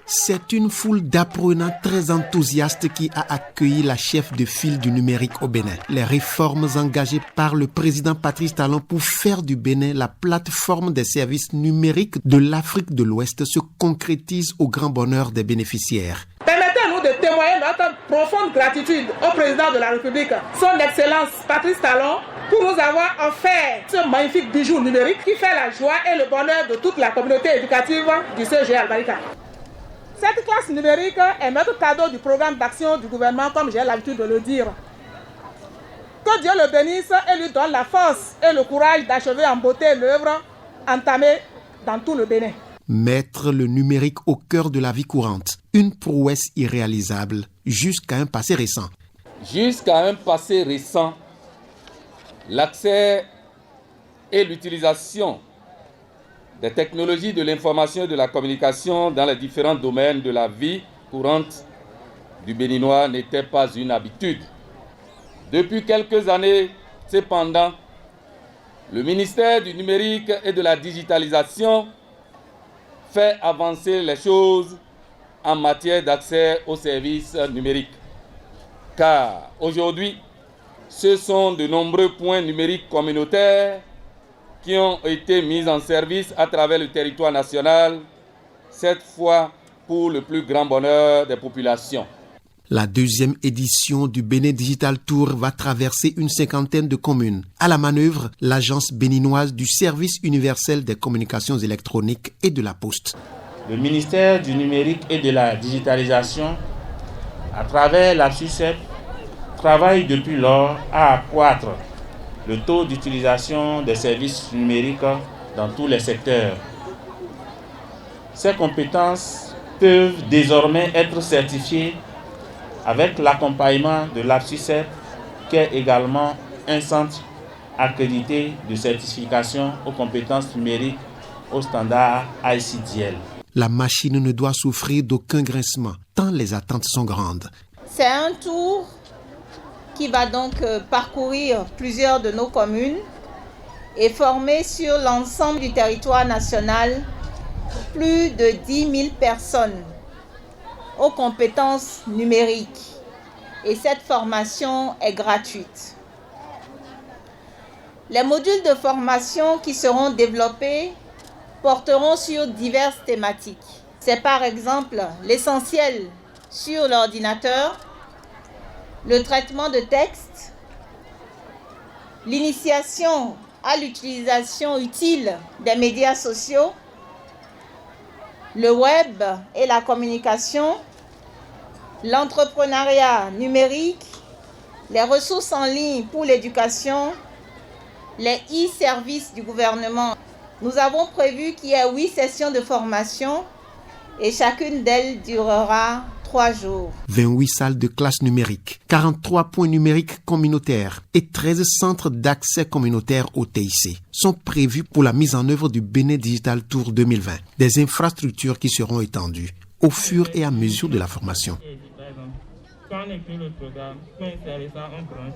C'est une foule d'apprenants très enthousiastes qui a accueilli la chef de file du numérique au Bénin. Les réformes engagées par le président Patrice Talon pour faire du Bénin la plateforme des services numériques de l'Afrique de l'Ouest se concrétisent au grand bonheur des bénéficiaires. Permettez-nous de témoigner notre profonde gratitude au président de la République, son Excellence Patrice Talon, pour nous avoir offert ce magnifique bijou numérique qui fait la joie et le bonheur de toute la communauté éducative du CEG Albarika. Cette classe numérique est notre cadeau du programme d'action du gouvernement, comme j'ai l'habitude de le dire. Que Dieu le bénisse et lui donne la force et le courage d'achever en beauté l'œuvre entamée dans tout le Bénin. Mettre le numérique au cœur de la vie courante, une prouesse irréalisable jusqu'à un passé récent. Jusqu'à un passé récent, l'accès et l'utilisation des technologies de l'information et de la communication dans les différents domaines de la vie courante du Béninois n'était pas une habitude. Depuis quelques années, cependant, le ministère du numérique et de la digitalisation fait avancer les choses en matière d'accès aux services numériques. Car aujourd'hui, ce sont de nombreux points numériques communautaires qui ont été mis en service à travers le territoire national, cette fois pour le plus grand bonheur des populations. La deuxième édition du Bénin Digital Tour va traverser une cinquantaine de communes. À la manœuvre, l'agence béninoise du service universel des communications électroniques et de la poste. Le ministère du numérique et de la digitalisation, à travers la SUCEP, travaille depuis lors à accroître le taux d'utilisation des services numériques dans tous les secteurs. Ces compétences peuvent désormais être certifiées avec l'accompagnement de l'APSUCEP, qui est également un centre accrédité de certification aux compétences numériques au standard ICDL. La machine ne doit souffrir d'aucun grincement, tant les attentes sont grandes. C'est un tour qui va donc parcourir plusieurs de nos communes et former sur l'ensemble du territoire national plus de 10 000 personnes aux compétences numériques. Et cette formation est gratuite. Les modules de formation qui seront développés porteront sur diverses thématiques. C'est par exemple l'essentiel sur l'ordinateur, le traitement de texte, l'initiation à l'utilisation utile des médias sociaux, le web et la communication, l'entrepreneuriat numérique, les ressources en ligne pour l'éducation, les e-services du gouvernement. Nous avons prévu qu'il y ait 8 sessions de formation et chacune d'elles durera 3 jours. 28 salles de classe numérique, 43 points numériques communautaires et 13 centres d'accès communautaire au TIC sont prévus pour la mise en œuvre du Bénin Digital Tour 2020. Des infrastructures qui seront étendues au fur et à mesure de la formation. Quand on écrit le programme, quand on fait ça, on branche.